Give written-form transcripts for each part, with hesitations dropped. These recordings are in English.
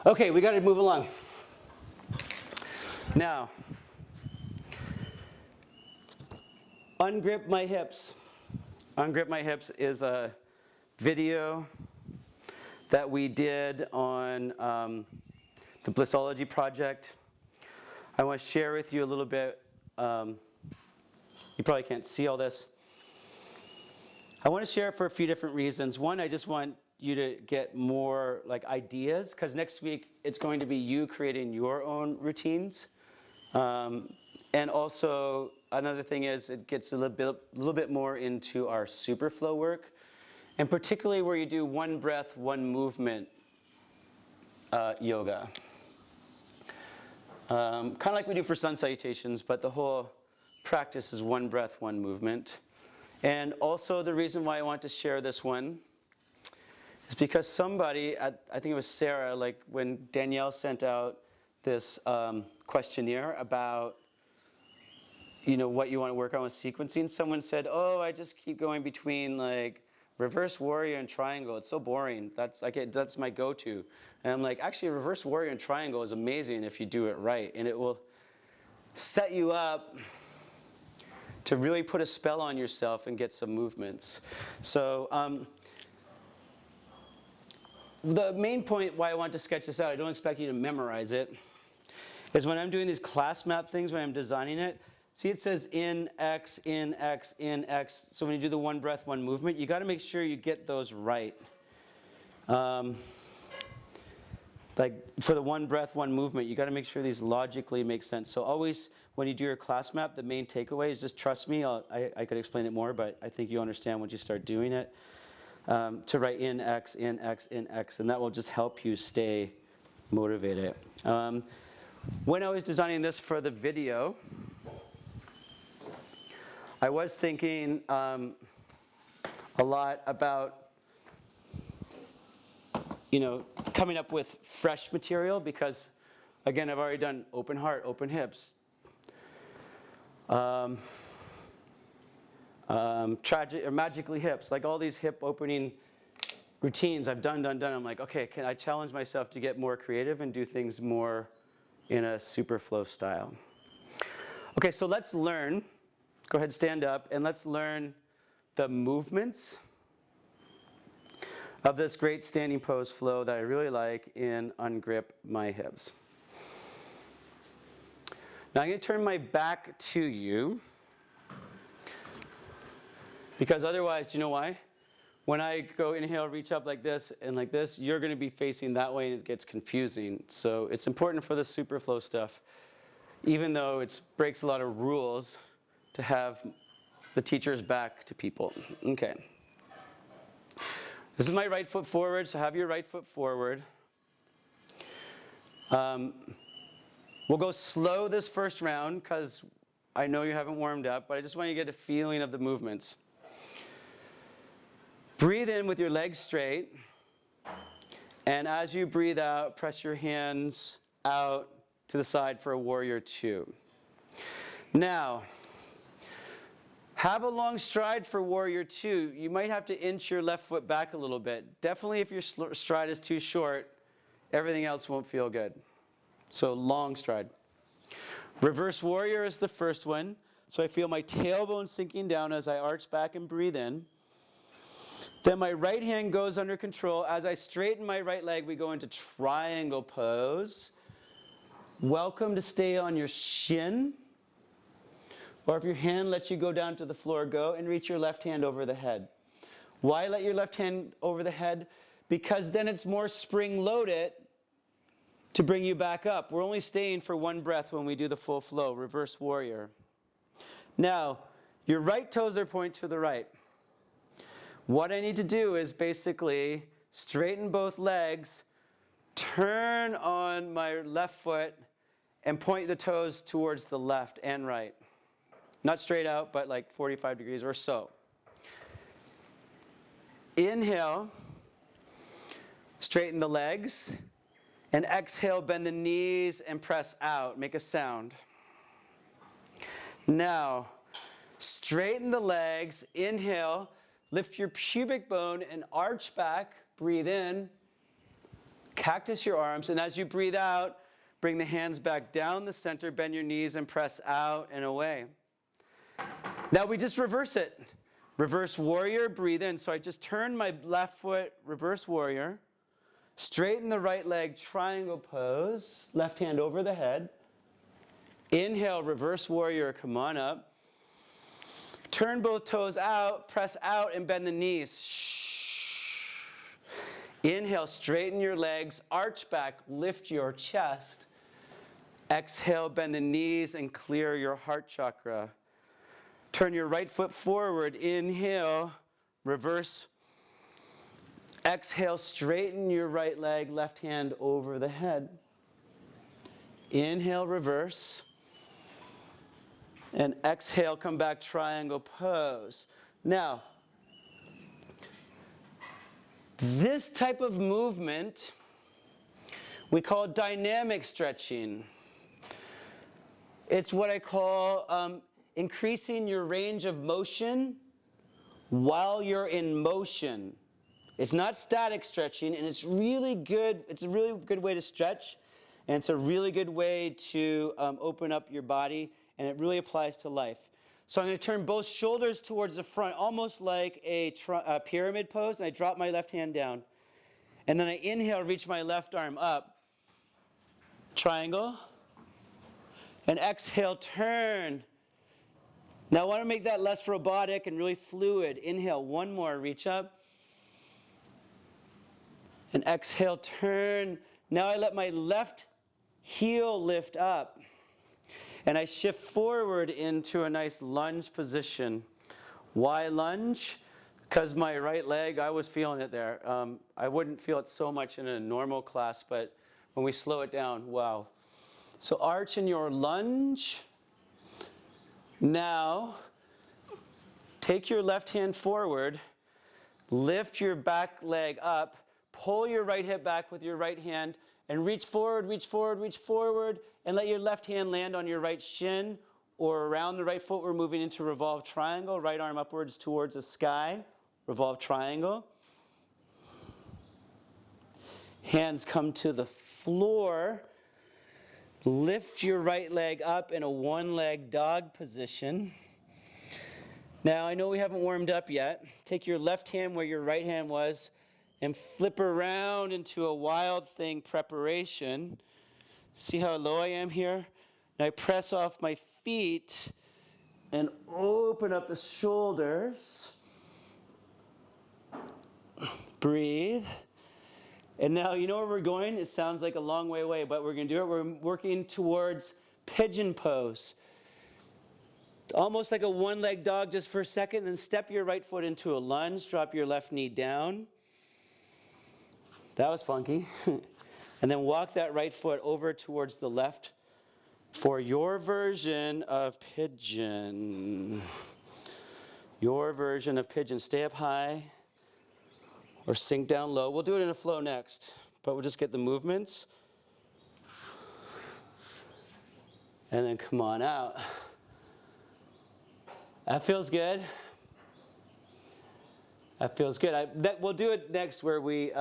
Okay, we got to move along. Now, Ungrip My Hips. Ungrip My Hips is a video that we did on the Blissology Project. I want to share with you a little bit. You probably can't see all this. I want to share it for a few different reasons. One, I just want you to get more ideas, because next week it's going to be you creating your own routines. And also another thing is it gets a little bit more into our super flow work, and particularly where you do one breath, one movement yoga. Kind of like we do for sun salutations, but the whole practice is one breath, one movement. And also the reason why I want to share this one is because somebody, I think it was Sarah, when Danielle sent out this questionnaire about what you want to work on with sequencing, someone said, oh, I just keep going between reverse warrior and triangle. It's so boring. That's my go-to. And I'm like, actually, reverse warrior and triangle is amazing if you do it right. And it will set you up to really put a spell on yourself and get some movements. So the main point why I want to sketch this out, I don't expect you to memorize it, is when I'm doing these class map things, when I'm designing it, see it says in X, in X, in X. So when you do the one breath, one movement, you got to make sure you get those right. For the one breath, one movement, you got to make sure these logically make sense. So always, when you do your class map, the main takeaway is just trust me. I could explain it more, but I think you understand once you start doing it. To write in X, in X, in X, and that will just help you stay motivated. When I was designing this for the video, I was thinking a lot about coming up with fresh material, because again, I've already done open heart, open hips, magically hips, all these hip opening routines I've done. I'm like, okay, can I challenge myself to get more creative and do things more in a super flow style? Okay, so let's learn. Go ahead, stand up, and let's learn the movements of this great standing pose flow that I really like in Ungrip My Hips. Now I'm going to turn my back to you, because otherwise, do you know why? When I go inhale, reach up like this and like this, you're going to be facing that way and it gets confusing. So it's important for the super flow stuff, even though it breaks a lot of rules, to have the teacher's back to people. Okay. This is my right foot forward, so have your right foot forward. We'll go slow this first round because I know you haven't warmed up, but I just want you to get a feeling of the movements. Breathe in with your legs straight, and as you breathe out, press your hands out to the side for a warrior two. Now, have a long stride for warrior two. You might have to inch your left foot back a little bit. Definitely if your stride is too short, everything else won't feel good. So long stride. Reverse warrior is the first one. So I feel my tailbone sinking down as I arch back and breathe in. Then my right hand goes under control. As I straighten my right leg, we go into triangle pose. Welcome to stay on your shin. Or if your hand lets you go down to the floor, go and reach your left hand over the head. Why let your left hand over the head? Because then it's more spring-loaded to bring you back up. We're only staying for one breath when we do the full flow, reverse warrior. Now, your right toes are pointed to the right. What I need to do is basically straighten both legs, turn on my left foot, and point the toes towards the left and right. Not straight out, but 45 degrees or so. Inhale, straighten the legs, and exhale, bend the knees and press out. Make a sound. Now, straighten the legs, inhale, lift your pubic bone and arch back, breathe in, Cactus your arms, and as you breathe out, bring the hands back down the center, bend your knees, and press out and away. Now we just reverse it. Reverse warrior, breathe in. So I just turn my left foot, reverse warrior. Straighten the right leg, triangle pose. Left hand over the head. Inhale, reverse warrior, come on up. Turn both toes out, press out, and bend the knees. Shh. Inhale, straighten your legs, arch back, lift your chest. Exhale, bend the knees and clear your heart chakra. Turn your right foot forward. Inhale, reverse. Exhale, straighten your right leg, left hand over the head. Inhale, reverse. And exhale, come back, triangle pose. Now, this type of movement we call dynamic stretching. It's what I call increasing your range of motion while you're in motion. It's not static stretching, and it's really good. It's a really good way to stretch, and it's a really good way to open up your body, and it really applies to life. So I'm going to turn both shoulders towards the front, almost like a pyramid pose, and I drop my left hand down. And then I inhale, reach my left arm up. Triangle. And exhale, turn. Now I want to make that less robotic and really fluid. Inhale, one more, reach up. And exhale, turn. Now I let my left heel lift up. And I shift forward into a nice lunge position. Why lunge? Because my right leg, I was feeling it there. I wouldn't feel it so much in a normal class, but when we slow it down, wow. So arch in your lunge. Now, take your left hand forward, lift your back leg up, pull your right hip back with your right hand, and reach forward, reach forward, reach forward, and let your left hand land on your right shin or around the right foot. We're moving into revolve triangle, right arm upwards towards the sky, revolve triangle. Hands come to the floor. Lift your right leg up in a one-leg dog position. Now, I know we haven't warmed up yet. Take your left hand where your right hand was and flip around into a wild thing preparation. See how low I am here? Now I press off my feet and open up the shoulders. Breathe. And now you know where we're going? It sounds like a long way away, but we're going to do it. We're working towards pigeon pose. Almost like a one-leg dog just for a second. Then step your right foot into a lunge. Drop your left knee down. That was funky. And then walk that right foot over towards the left for your version of pigeon. Your version of pigeon. Stay up high or sink down low. We'll do it in a flow next, but we'll just get the movements. And then come on out. That feels good. That feels good. We'll do it next where we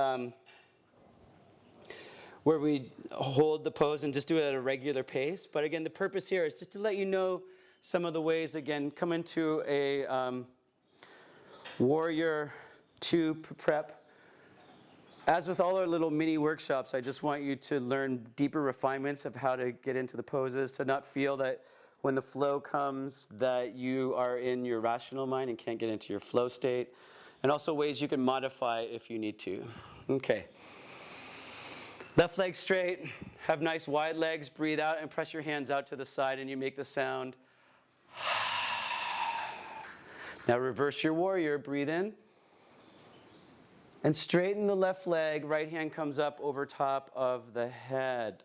hold the pose and just do it at a regular pace. But again, the purpose here is just to let you know some of the ways, again, come into a warrior 2 prep. As with all our little mini workshops, I just want you to learn deeper refinements of how to get into the poses, to not feel that when the flow comes that you are in your rational mind and can't get into your flow state. And also ways you can modify if you need to. Okay. Left leg straight, have nice wide legs, breathe out and press your hands out to the side and you make the sound. Now reverse your warrior, breathe in. And straighten the left leg, right hand comes up over top of the head.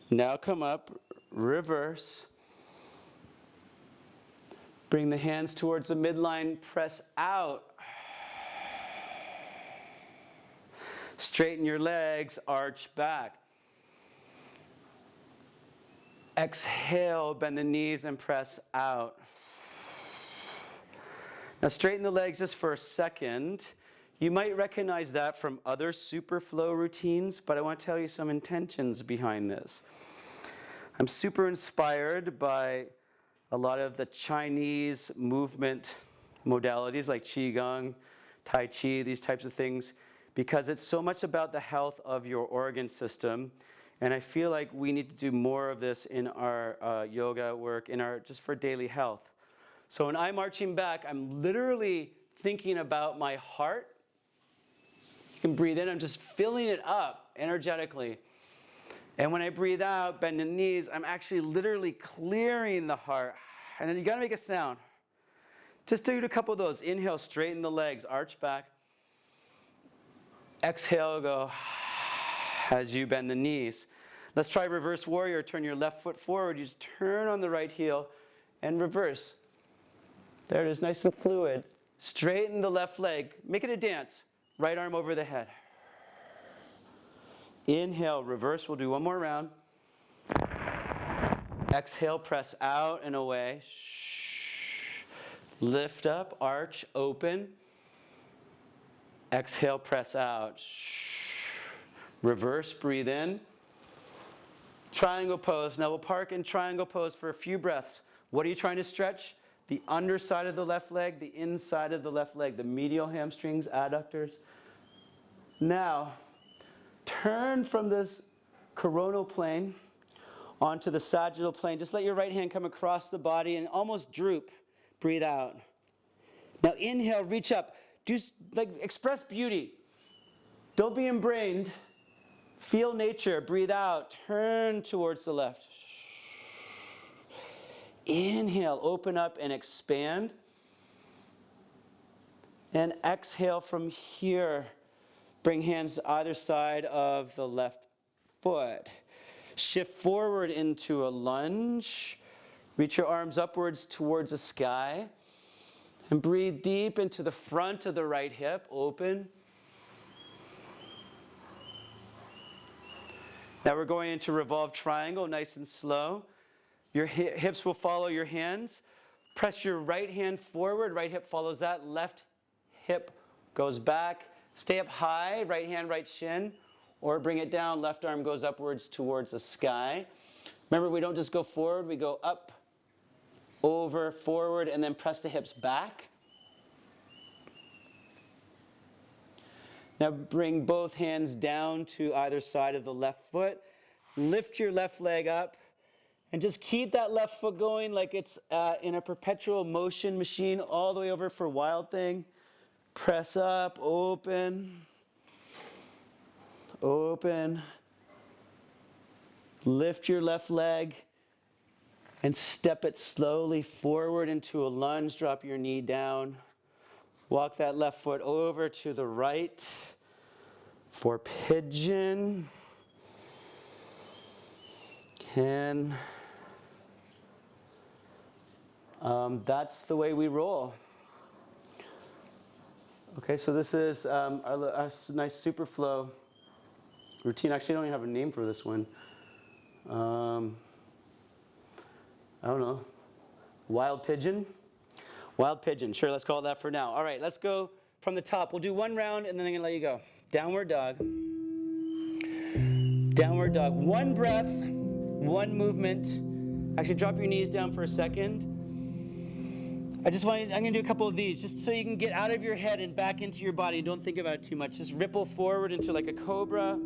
Now come up, reverse. Bring the hands towards the midline, press out. Straighten your legs, arch back. Exhale, bend the knees and press out. Now straighten the legs just for a second. You might recognize that from other super flow routines, but I want to tell you some intentions behind this. I'm super inspired by a lot of the Chinese movement modalities like Qigong, Tai Chi, these types of things, because it's so much about the health of your organ system. And I feel like we need to do more of this in our yoga work, just for daily health. So when I'm marching back, I'm literally thinking about my heart. You can breathe in, I'm just filling it up energetically. And when I breathe out, bend the knees, I'm actually literally clearing the heart. And then you gotta make a sound. Just do a couple of those. Inhale, straighten the legs, arch back. Exhale, go as you bend the knees. Let's try reverse warrior. Turn your left foot forward. You just turn on the right heel and reverse. There it is, nice and fluid. Straighten the left leg. Make it a dance. Right arm over the head. Inhale, reverse. We'll do one more round. Exhale, press out and away. Lift up, arch, open. Exhale, press out. Reverse, breathe in. Triangle pose. Now we'll park in triangle pose for a few breaths. What are you trying to stretch? The underside of the left leg, the inside of the left leg, the medial hamstrings, adductors. Now, turn from this coronal plane onto the sagittal plane. Just let your right hand come across the body and almost droop. Breathe out. Now inhale, reach up. Express beauty. Don't be embrained. Feel nature. Breathe out. Turn towards the left. Inhale, open up and expand. And exhale from here. Bring hands to either side of the left foot. Shift forward into a lunge. Reach your arms upwards towards the sky. And breathe deep into the front of the right hip. Open. Now we're going into revolve triangle, nice and slow. Your hips will follow your hands. Press your right hand forward. Right hip follows that. Left hip goes back. Stay up high, right hand, right shin. Or bring it down, left arm goes upwards towards the sky. Remember, we don't just go forward, we go up, over, forward, and then press the hips back. Now bring both hands down to either side of the left foot. Lift your left leg up. And just keep that left foot going like it's in a perpetual motion machine all the way over for Wild Thing. Press up, open. Open. Lift your left leg and step it slowly forward into a lunge. Drop your knee down. Walk that left foot over to the right for pigeon. And that's the way we roll. Okay, so this is our nice super flow routine. Actually, I don't even have a name for this one. I don't know. Wild pigeon? Wild pigeon. Sure, let's call it that for now. All right, let's go from the top. We'll do one round, and then I'm going to let you go. Downward dog. Downward dog. One breath, one movement. Actually, drop your knees down for a second. I'm going to do a couple of these just so you can get out of your head and back into your body. Don't think about it too much. Just ripple forward into like a cobra.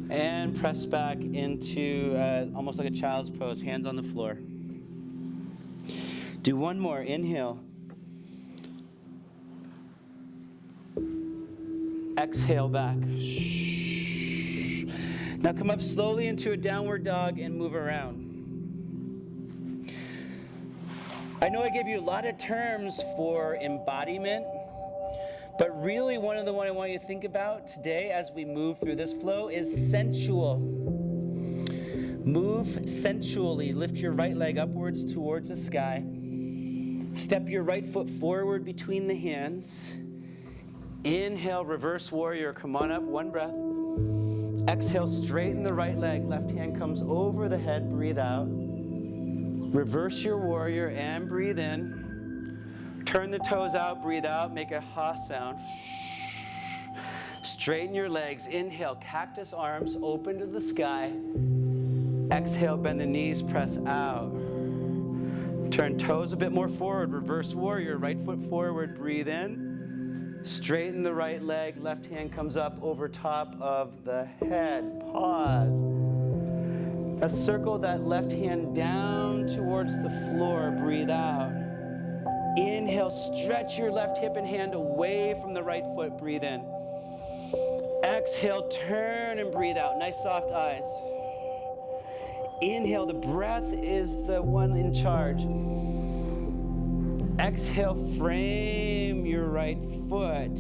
And press back into almost like a child's pose, hands on the floor. Do one more. Inhale. Exhale back. Now come up slowly into a downward dog and move around. I know I gave you a lot of terms for embodiment, but really one of the ones I want you to think about today as we move through this flow is sensual. Move sensually. Lift your right leg upwards towards the sky. Step your right foot forward between the hands. Inhale, reverse warrior. Come on up, one breath. Exhale, straighten the right leg. Left hand comes over the head. Breathe out. Reverse your warrior and breathe in. Turn the toes out, breathe out, make a ha sound. Straighten your legs. Inhale, cactus arms open to the sky. Exhale, bend the knees, press out. Turn toes a bit more forward, reverse warrior, right foot forward, breathe in. Straighten the right leg, left hand comes up over top of the head. Pause. Now circle that left hand down towards the floor, breathe out. Inhale, stretch your left hip and hand away from the right foot, breathe in. Exhale, turn and breathe out. Nice soft eyes. Inhale, the breath is the one in charge. Exhale, frame your right foot.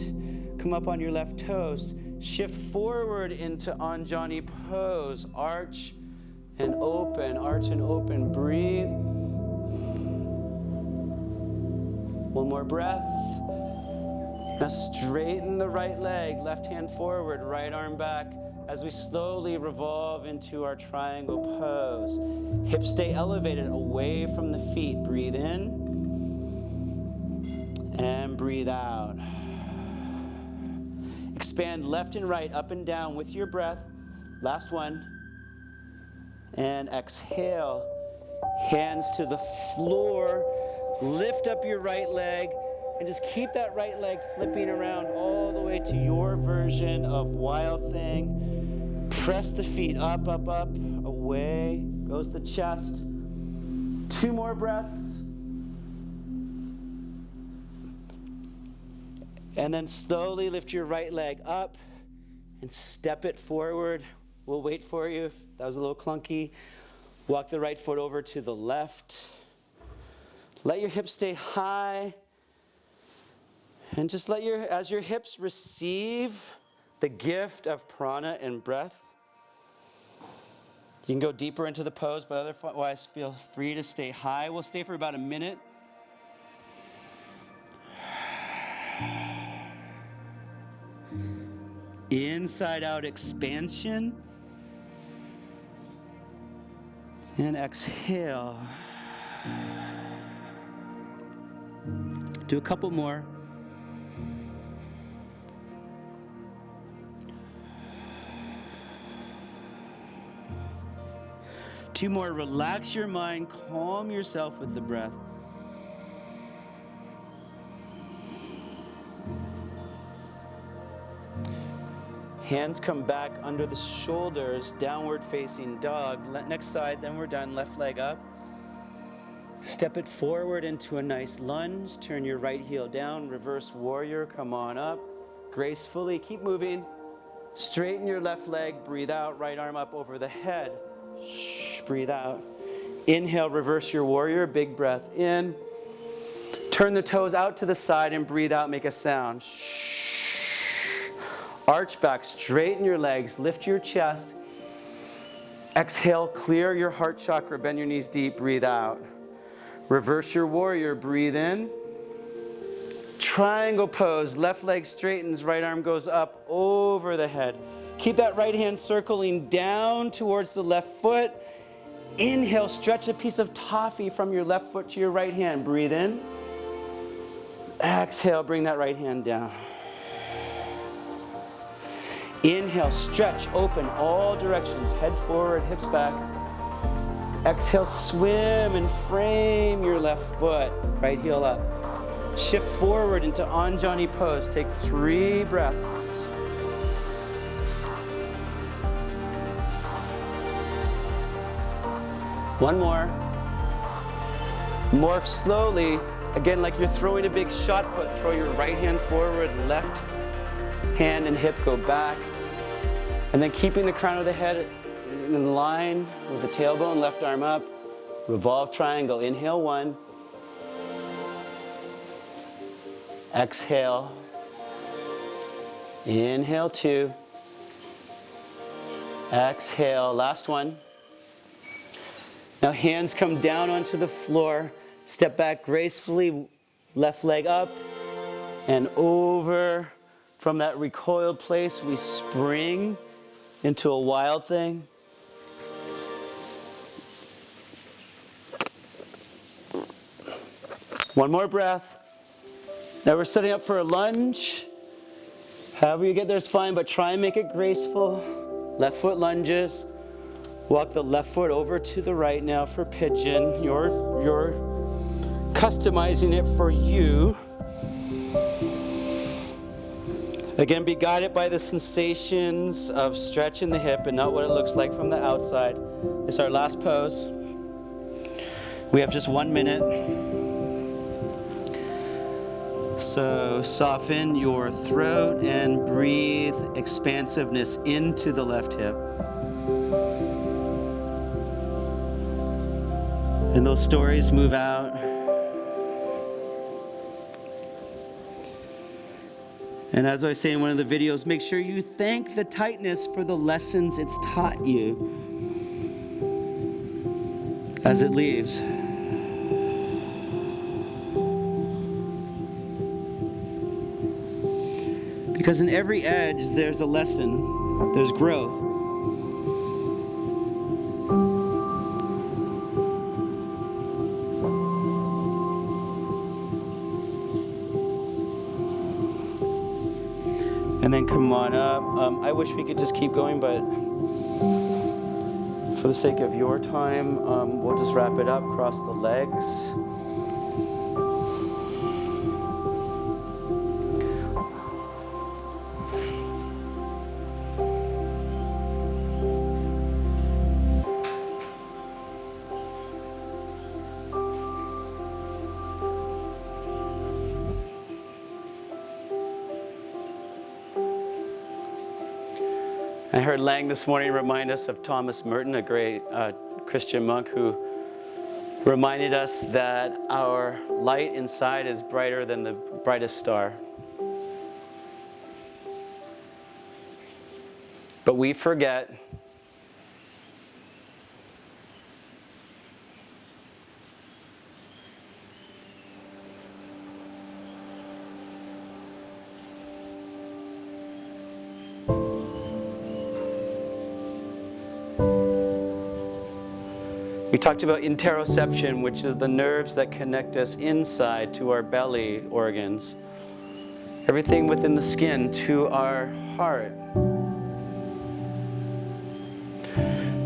Come up on your left toes. Shift forward into Anjani pose. Arch and open, arch and open. Breathe. One more breath. Now straighten the right leg, left hand forward, right arm back as we slowly revolve into our triangle pose. Hips stay elevated away from the feet. Breathe in and breathe out. Expand left and right, up and down with your breath. Last one. And exhale. Hands to the floor. Lift up your right leg and just keep that right leg flipping around all the way to your version of Wild Thing. Press the feet up, up, up, away goes the chest. 2 more breaths. And then slowly lift your right leg up and step it forward. We'll wait for you if that was a little clunky. Walk the right foot over to the left. Let your hips stay high. And just as your hips receive the gift of prana and breath, you can go deeper into the pose, but otherwise feel free to stay high. We'll stay for about a minute. Inside out expansion. And exhale. Do a couple more. Two more. Relax your mind, calm yourself with the breath. Hands come back under the shoulders, downward facing dog. Next side, then we're done. Left leg up. Step it forward into a nice lunge. Turn your right heel down. Reverse warrior. Come on up. Gracefully. Keep moving. Straighten your left leg. Breathe out. Right arm up over the head. Shh. Breathe out. Inhale. Reverse your warrior. Big breath in. Turn the toes out to the side and breathe out. Make a sound. Shh. Arch back. Straighten your legs. Lift your chest. Exhale. Clear your heart chakra. Bend your knees deep. Breathe out. Reverse your warrior, breathe in. Triangle pose, left leg straightens, right arm goes up over the head. Keep that right hand circling down towards the left foot. Inhale, stretch a piece of toffee from your left foot to your right hand. Breathe in. Exhale, bring that right hand down. Inhale, stretch, open all directions. Head forward, hips back. Exhale, swim and frame your left foot. Right heel up. Shift forward into Anjani pose. Take 3 breaths. One more. Morph slowly. Again, like you're throwing a big shot put. Throw your right hand forward, left hand and hip go back. And then keeping the crown of the head in line with the tailbone, left arm up. Revolve triangle. Inhale 1. Exhale. Inhale 2. Exhale. Last one. Now hands come down onto the floor. Step back gracefully. Left leg up and over. From that recoiled place, we spring into a Wild Thing. One more breath. Now we're setting up for a lunge. However you get there is fine, but try and make it graceful. Left foot lunges. Walk the left foot over to the right now for pigeon. You're customizing it for you. Again, be guided by the sensations of stretch in the hip and not what it looks like from the outside. It's our last pose. We have just 1 minute. So soften your throat and breathe expansiveness into the left hip. And those stories move out. And as I say in one of the videos, make sure you thank the tightness for the lessons it's taught you as it leaves. Because in every edge, there's a lesson, there's growth. And then come on up. I wish we could just keep going, but for the sake of your time, we'll just wrap it up, cross the legs. I heard Lang this morning remind us of Thomas Merton, a great Christian monk who reminded us that our light inside is brighter than the brightest star. But we forget. We talked about interoception, which is the nerves that connect us inside to our belly organs. Everything within the skin to our heart,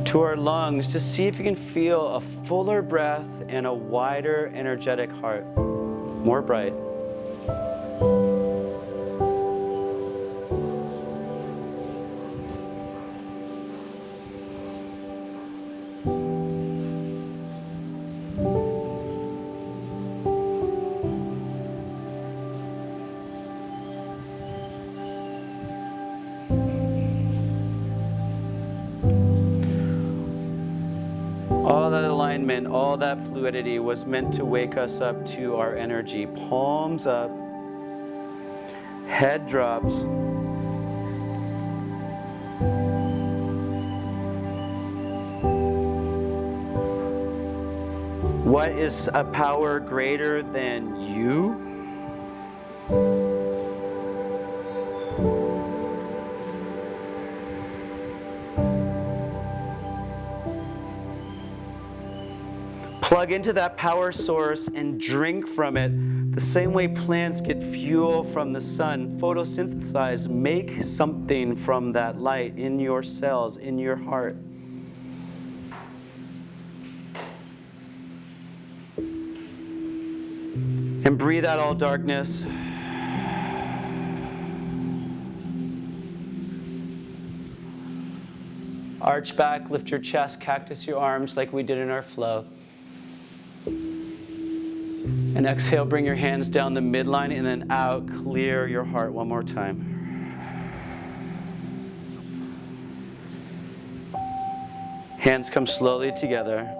to our lungs. Just see if you can feel a fuller breath and a wider, energetic heart. More bright. All that alignment, all that fluidity was meant to wake us up to our energy. Palms up, head drops. What is a power greater than you? Plug into that power source and drink from it the same way plants get fuel from the sun. Photosynthesize, make something from that light in your cells, in your heart. And breathe out all darkness. Arch back, lift your chest, cactus your arms like we did in our flow. And exhale, bring your hands down the midline and then out, clear your heart one more time. Hands come slowly together.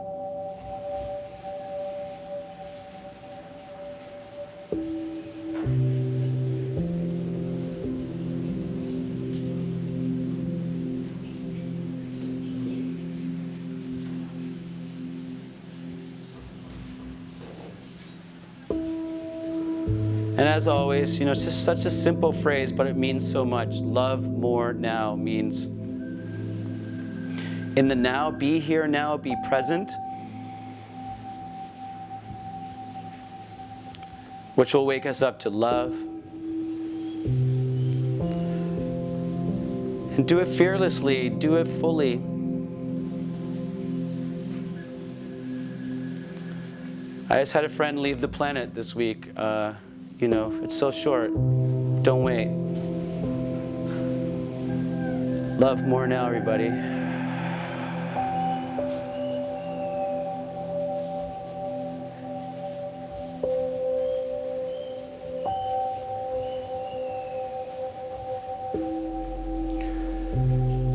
And as always, it's just such a simple phrase, but it means so much. Love more now means in the now, be here now, be present. which will wake us up to love. And do it fearlessly, do it fully. I just had a friend leave the planet this week. You know, it's so short. Don't wait. Love more now, everybody.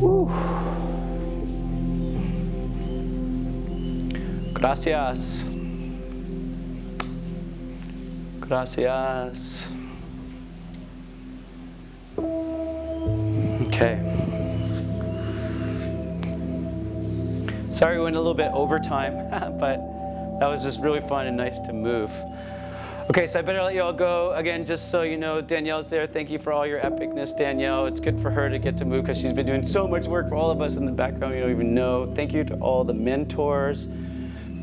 Woo. Gracias. Gracias. Okay. Sorry we went a little bit over time, but that was just really fun and nice to move. Okay, so I better let you all go. Again, just so you know, Danielle's there. Thank you for all your epicness, Danielle. It's good for her to get to move because she's been doing so much work for all of us in the background you don't even know. Thank you to all the mentors.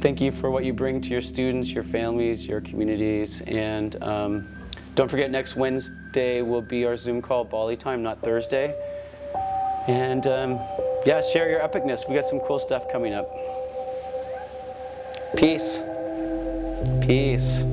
Thank you for what you bring to your students, your families, your communities. And don't forget, next Wednesday will be our Zoom call, Bali time, not Thursday. And yeah, share your epicness. We got some cool stuff coming up. Peace. Peace.